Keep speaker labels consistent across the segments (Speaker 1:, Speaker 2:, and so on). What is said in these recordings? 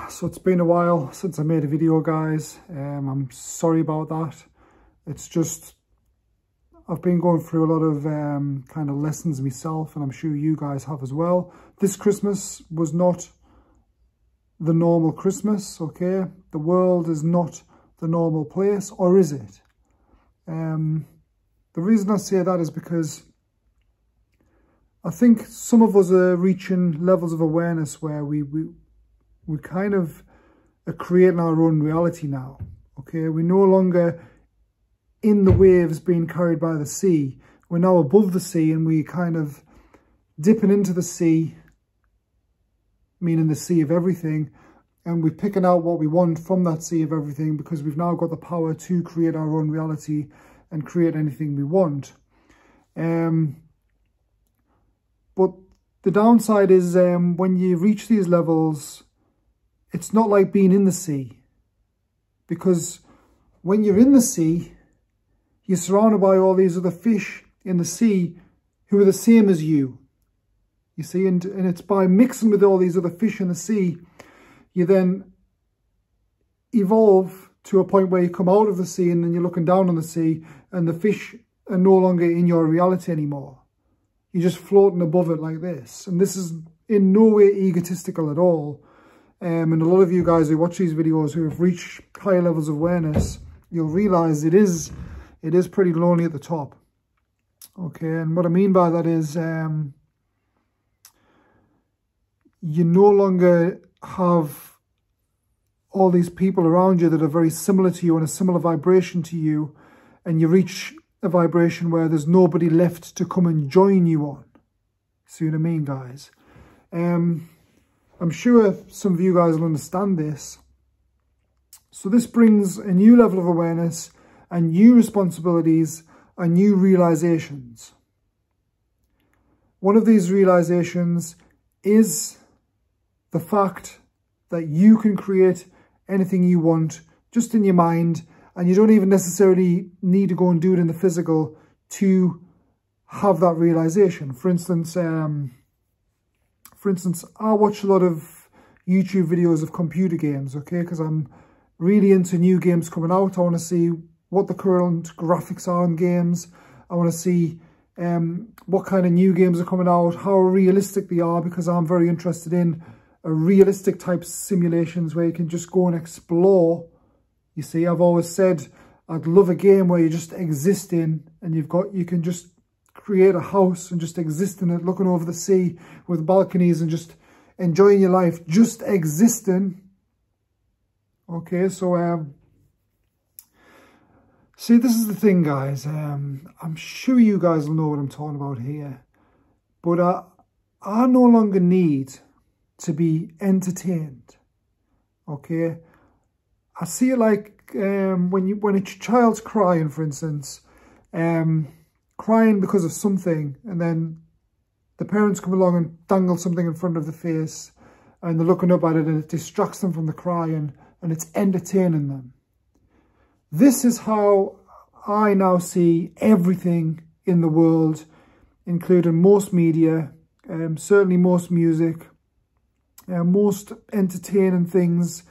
Speaker 1: So it's been a while since I made a video, guys. I'm sorry about that. It's just, I've been going through a lot of kind of lessons myself, and I'm sure you guys have as well. This Christmas was not the normal Christmas, okay? The world is not the normal place, or is it? The reason I say that is because I think some of us are reaching levels of awareness where we kind of are creating our own reality now, okay? We're no longer in the waves being carried by the sea. We're now above the sea, and we kind of dipping into the sea, meaning the sea of everything, and we're picking out what we want from that sea of everything, because we've now got the power to create our own reality and create anything we want. But the downside is when you reach these levels, it's not like being in the sea, because when you're in the sea, you're surrounded by all these other fish in the sea who are the same as you. You see, and it's by mixing with all these other fish in the sea, you then evolve to a point where you come out of the sea, and then you're looking down on the sea, and the fish are no longer in your reality anymore. You're just floating above it like this. And this is in no way egotistical at all. And a lot of you guys who watch these videos who have reached higher levels of awareness, you'll realise it is pretty lonely at the top. Okay, and what I mean by that is you no longer have all these people around you that are very similar to you and a similar vibration to you, and you reach a vibration where there's nobody left to come and join you on. See what I mean, guys? I'm sure some of you guys will understand this. So this brings a new level of awareness and new responsibilities and new realizations. One of these realizations is the fact that you can create anything you want just in your mind, and you don't even necessarily need to go and do it in the physical to have that realization. For instance, I watch a lot of YouTube videos of computer games, okay? Because I'm really into new games coming out. I want to see what the current graphics are in games. I want to see what kind of new games are coming out, how realistic they are, because I'm very interested in realistic type simulations where you can just go and explore. You see, I've always said I'd love a game where you just exist in, and you can just create a house and just exist in it, looking over the sea with balconies and just enjoying your life, just existing. Okay, so see, this is the thing, guys. I'm sure you guys will know what I'm talking about here, but I no longer need to be entertained. Okay, I see it like when a child's crying, for instance, crying because of something, and then the parents come along and dangle something in front of the face, and they're looking up at it, and it distracts them from the crying, and it's entertaining them. This is how I now see everything in the world, including most media, certainly most music, most entertaining things.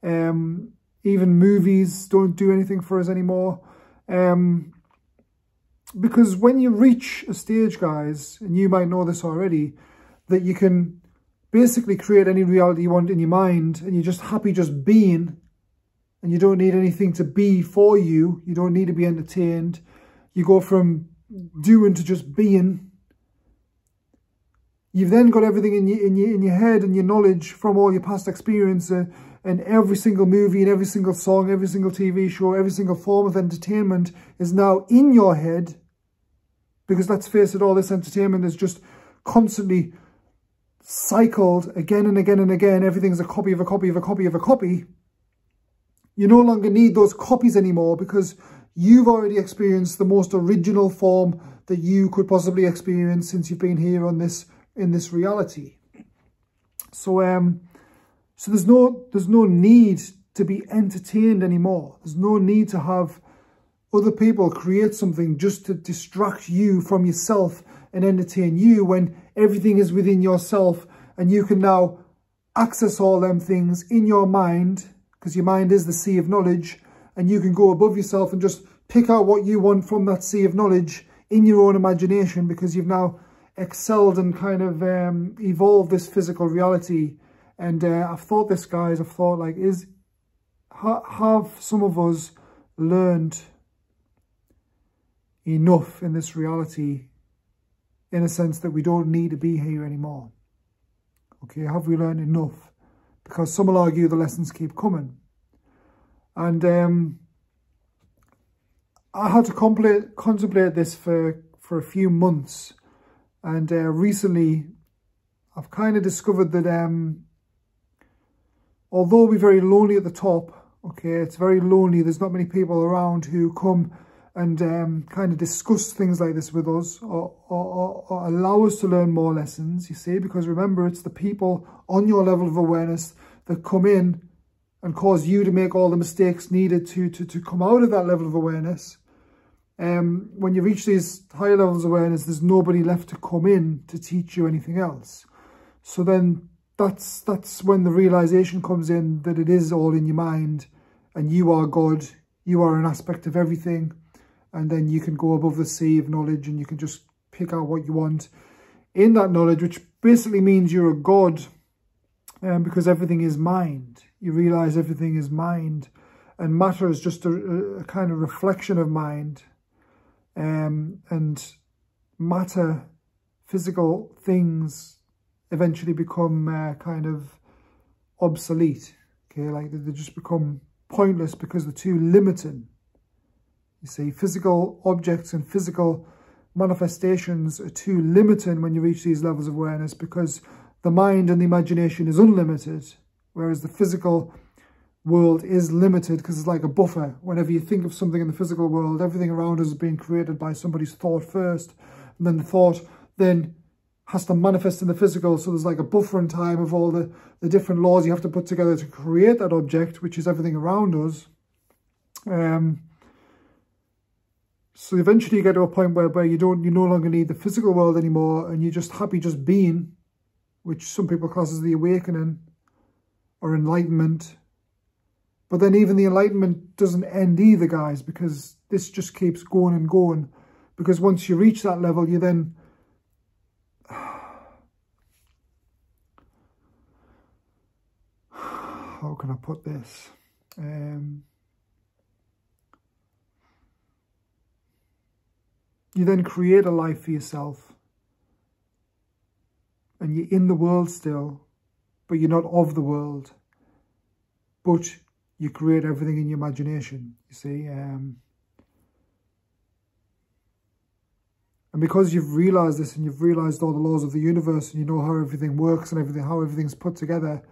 Speaker 1: Even movies don't do anything for us anymore. Because when you reach a stage, guys, and you might know this already, that you can basically create any reality you want in your mind, and you're just happy just being, and you don't need anything to be for you. You don't need to be entertained. You go from doing to just being. You've then got everything in your head and your knowledge from all your past experience, and every single movie and every single song, every single TV show, every single form of entertainment is now in your head. Because let's face it, all this entertainment is just constantly cycled again and again and again. Everything's a copy of a copy of a copy of a copy. You no longer need those copies anymore, because you've already experienced the most original form that you could possibly experience since you've been here on this, in this reality. So so there's no need to be entertained anymore. There's no need to have other people create something just to distract you from yourself and entertain you, when everything is within yourself, and you can now access all them things in your mind, because your mind is the sea of knowledge, and you can go above yourself and just pick out what you want from that sea of knowledge in your own imagination, because you've now excelled and kind of evolved this physical reality. And I've thought this, guys, I've thought, like, have some of us learned enough in this reality, in a sense that we don't need to be here anymore? Okay, have we learned enough? Because some will argue the lessons keep coming. And I had to contemplate this for a few months. And recently, I've kind of discovered that although we're very lonely at the top, okay, it's very lonely, there's not many people around who come and kind of discuss things like this with us, or allow us to learn more lessons, you see, because remember, it's the people on your level of awareness that come in and cause you to make all the mistakes needed to come out of that level of awareness. When you reach these higher levels of awareness, there's nobody left to come in to teach you anything else. So then that's when the realization comes in that it is all in your mind, and you are God, you are an aspect of everything. And then you can go above the sea of knowledge, and you can just pick out what you want in that knowledge, which basically means you're a God, because everything is mind. You realize everything is mind, and matter is just a kind of reflection of mind. And matter, physical things, eventually become kind of obsolete. Okay, like they just become pointless because they're too limiting. You see, physical objects and physical manifestations are too limiting when you reach these levels of awareness, because the mind and the imagination is unlimited, whereas the physical world is limited because it's like a buffer. Whenever you think of something in the physical world, everything around us is being created by somebody's thought first, and then the thought then has to manifest in the physical. So there's like a buffer in time of all the different laws you have to put together to create that object, which is everything around us. So eventually you get to a point where you no longer need the physical world anymore, and you're just happy just being, which some people class as the awakening or enlightenment. But then even the enlightenment doesn't end either, guys, because this just keeps going and going. Because once you reach that level, you then... How can I put this? You then create a life for yourself, and you're in the world still, but you're not of the world, but you create everything in your imagination, you see. And because you've realized this, and you've realized all the laws of the universe, and you know how everything works and how everything's put together,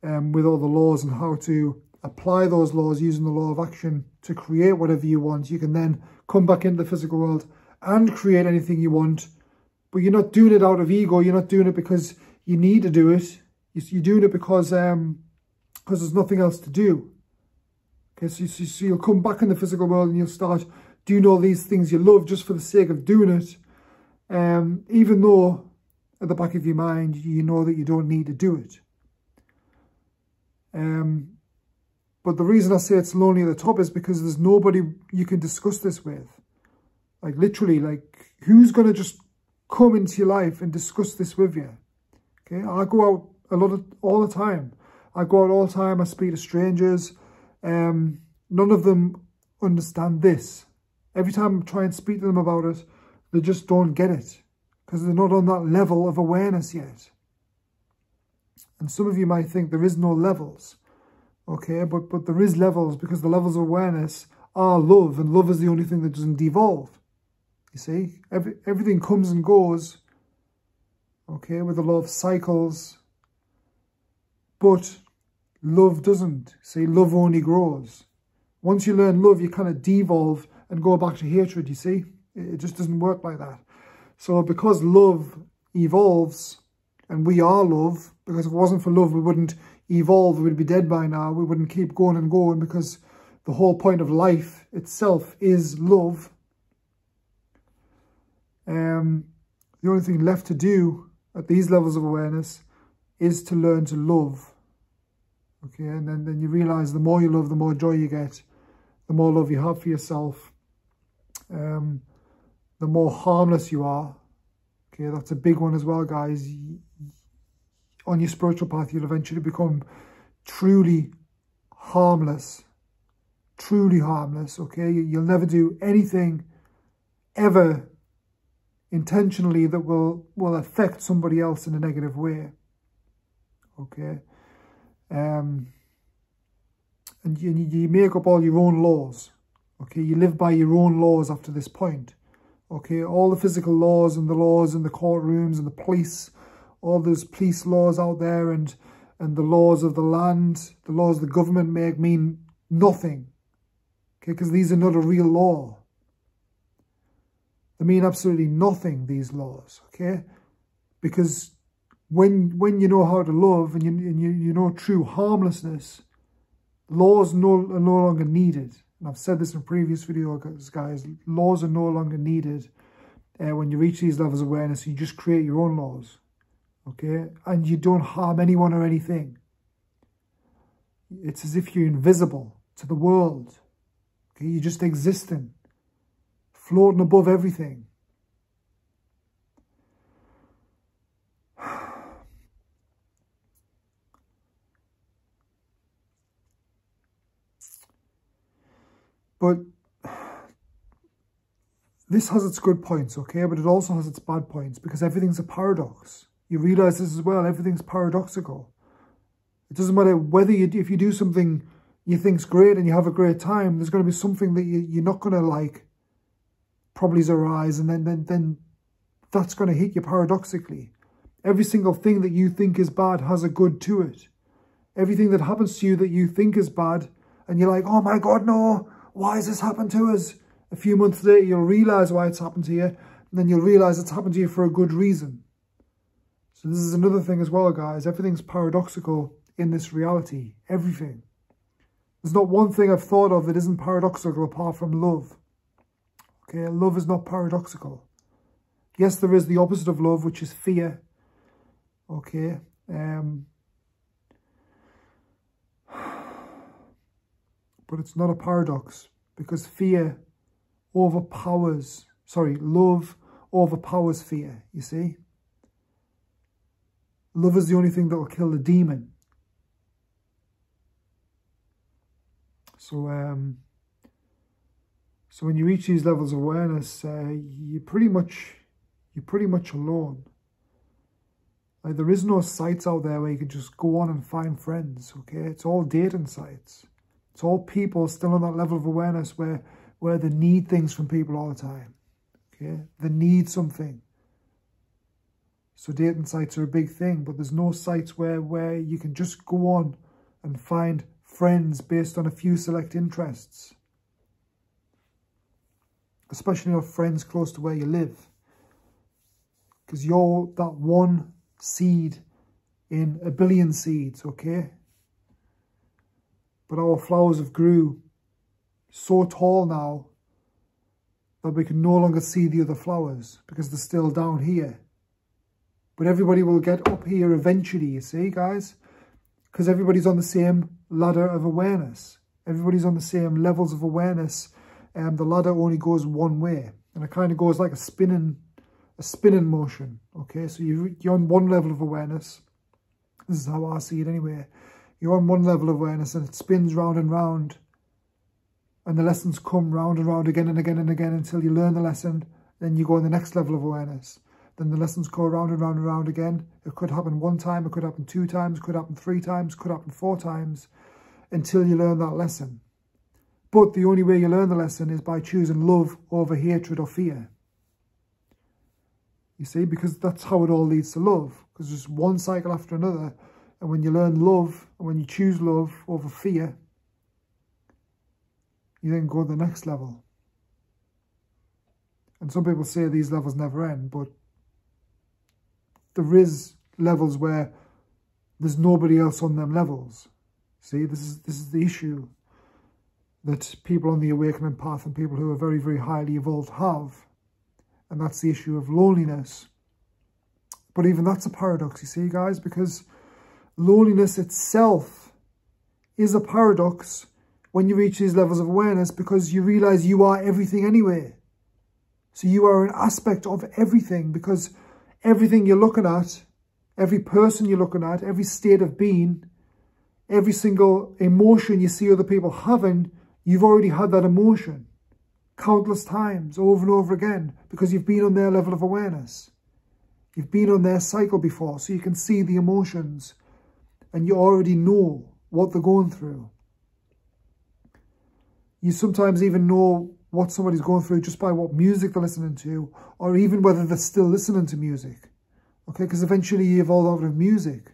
Speaker 1: with all the laws, and how to apply those laws using the law of action to create whatever you want, you can then come back into the physical world and create anything you want. But you're not doing it out of ego. You're not doing it because you need to do it. You're doing it because there's nothing else to do. Okay, so you'll come back in the physical world, and you'll start doing all these things you love just for the sake of doing it, even though at the back of your mind you know that you don't need to do it. But the reason I say it's lonely at the top is because there's nobody you can discuss this with. Like literally, like who's going to just come into your life and discuss this with you? Okay, I go out all the time. I go out all the time. I speak to strangers. None of them understand this. Every time I try and speak to them about it, they just don't get it, because they're not on that level of awareness yet. And some of you might think there is no levels. Okay, but there is levels, because the levels of awareness are love, and love is the only thing that doesn't devolve. You see, everything comes and goes, okay, with the law of cycles, but love doesn't. See, love only grows. Once you learn love, you kind of devolve and go back to hatred, you see. It just doesn't work like that. So because love evolves, and we are love, because if it wasn't for love, we wouldn't evolve, we would be dead by now, we wouldn't keep going and going, because the whole point of life itself is love. The only thing left to do at these levels of awareness is to learn to love. Okay, and then you realise the more you love, the more joy you get, the more love you have for yourself, the more harmless you are. Okay, that's a big one as well, guys. On your spiritual path, you'll eventually become truly harmless. Truly harmless, okay? You'll never do anything ever intentionally that will affect somebody else in a negative way. Okay? And you make up all your own laws. Okay? You live by your own laws after this point. Okay? All the physical laws and the courtrooms and the police, all those police laws out there and the laws of the land, the laws the government make mean nothing. Okay, because these are not a real law. They mean absolutely nothing, these laws, okay? Because when you know how to love and you know true harmlessness, laws are no longer needed. And I've said this in previous videos, guys. Laws are no longer needed. When you reach these levels of awareness, you just create your own laws, okay? And you don't harm anyone or anything. It's as if you're invisible to the world. Okay, you're just existing, floating above everything. But this has its good points, okay? But it also has its bad points because everything's a paradox. You realise this as well, everything's paradoxical. It doesn't matter whether if you do something you think's great and you have a great time, there's going to be something that you're not going to like probably arise, and then that's going to hit you paradoxically. Every single thing that you think is bad has a good to it. Everything that happens to you that you think is bad, and you're like, oh my God, no, why has this happened to us? A few months later, you'll realise why it's happened to you, and then you'll realise it's happened to you for a good reason. So this is another thing as well, guys. Everything's paradoxical in this reality. Everything. There's not one thing I've thought of that isn't paradoxical apart from love. Okay, love is not paradoxical. Yes, there is the opposite of love, which is fear. Okay. But it's not a paradox because fear overpowers, love overpowers fear, you see. Love is the only thing that will kill the demon. So when you reach these levels of awareness, you're pretty much alone. Like, there is no sites out there where you can just go on and find friends. Okay, it's all dating sites. It's all people still on that level of awareness where they need things from people all the time. Okay, they need something. So dating sites are a big thing, but there's no sites where you can just go on and find friends based on a few select interests. Especially your friends close to where you live. Because you're that one seed in a billion seeds, okay? But our flowers have grew so tall now that we can no longer see the other flowers because they're still down here. But everybody will get up here eventually, you see, guys? Because everybody's on the same ladder of awareness. Everybody's on the same levels of awareness. And the ladder only goes one way. And it kind of goes like a spinning motion. Okay, so you're on one level of awareness. This is how I see it anyway. You're on one level of awareness and it spins round and round. And the lessons come round and round again and again and again until you learn the lesson. Then you go on the next level of awareness. Then the lessons go round and round and round again. It could happen one time, it could happen 2 times, it could happen 3 times, it could happen 4 times until you learn that lesson. But the only way you learn the lesson is by choosing love over hatred or fear. You see, because that's how it all leads to love. Because there's one cycle after another. And when you learn love, and when you choose love over fear, you then go to the next level. And some people say these levels never end, but there is levels where there's nobody else on them levels. See, this is the issue that people on the awakening path and people who are very, very highly evolved have. And that's the issue of loneliness. But even that's a paradox, you see, guys, because loneliness itself is a paradox when you reach these levels of awareness, because you realize you are everything anyway. So you are an aspect of everything, because everything you're looking at, every person you're looking at, every state of being, every single emotion you see other people having, you've already had that emotion countless times over and over again, because you've been on their level of awareness. You've been on their cycle before, so you can see the emotions and you already know what they're going through. You sometimes even know what somebody's going through just by what music they're listening to, or even whether they're still listening to music. Okay, because eventually you evolve out of music.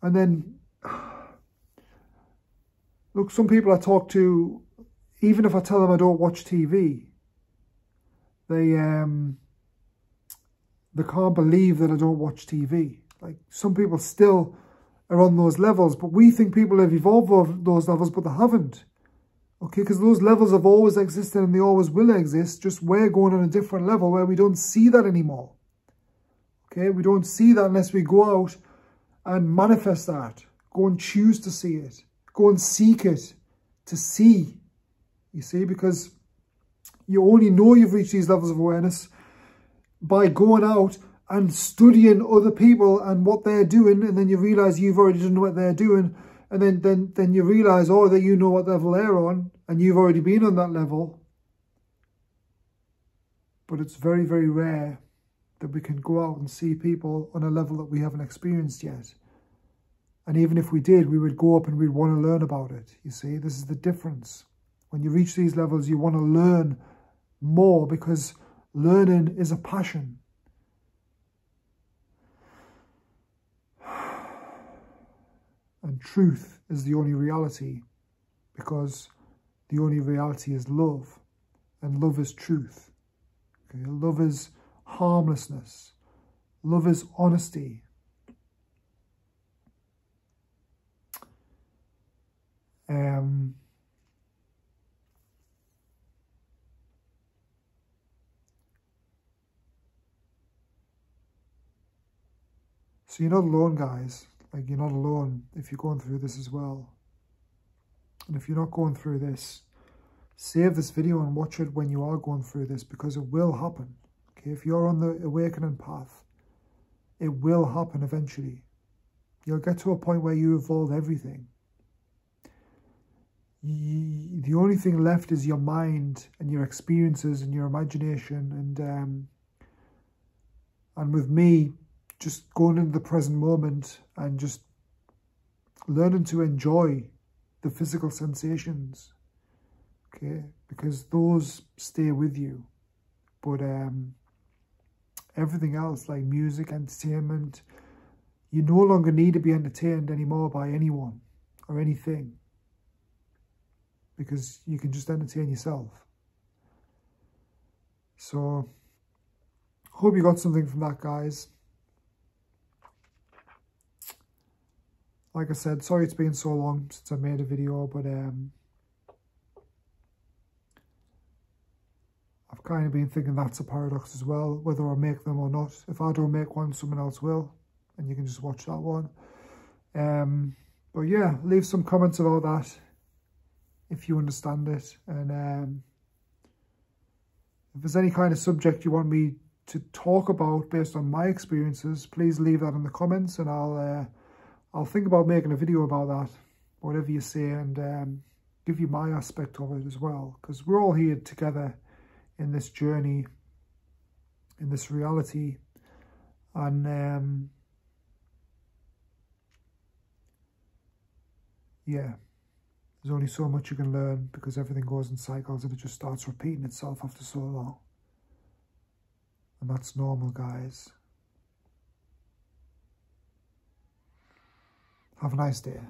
Speaker 1: And then, look, some people I talk to, even if I tell them I don't watch TV, they can't believe that I don't watch TV. Like, some people still are on those levels, but we think people have evolved over those levels, but they haven't. Okay, because those levels have always existed and they always will exist, just we're going on a different level where we don't see that anymore. Okay, we don't see that unless we go out and manifest that. Go and choose to see it. Go and seek it to see. You see, because you only know you've reached these levels of awareness by going out and studying other people and what they're doing, and then you realise you've already done what they're doing, and then you realise, oh, that you know what level they're on, and you've already been on that level. But it's very, very rare that we can go out and see people on a level that we haven't experienced yet. And even if we did, we would go up and we'd want to learn about it. You see, this is the difference. When you reach these levels, you want to learn more, because learning is a passion. And truth is the only reality, because the only reality is love, and love is truth. Okay? Love is harmlessness. Love is honesty. So you're not alone, guys. Like, you're not alone if you're going through this as well. And if you're not going through this, save this video and watch it when you are going through this, because it will happen. Okay, if you're on the awakening path, it will happen eventually. You'll get to a point where you evolve everything. The only thing left is your mind and your experiences and your imagination, and with me, just going into the present moment and just learning to enjoy the physical sensations, okay? Because those stay with you. But everything else, like music, entertainment, you no longer need to be entertained anymore by anyone or anything, because you can just entertain yourself. So, hope you got something from that, guys. Like I said, sorry it's been so long since I made a video, but I've kind of been thinking that's a paradox as well, whether I make them or not. If I don't make one, someone else will, and you can just watch that one. But yeah, leave some comments about that if you understand it, and if there's any kind of subject you want me to talk about based on my experiences, please leave that in the comments, and I'll think about making a video about that, whatever you say, and give you my aspect of it as well, because we're all here together in this journey, in this reality, and yeah, there's only so much you can learn, because everything goes in cycles and it just starts repeating itself after so long, and that's normal, guys. Have a nice day.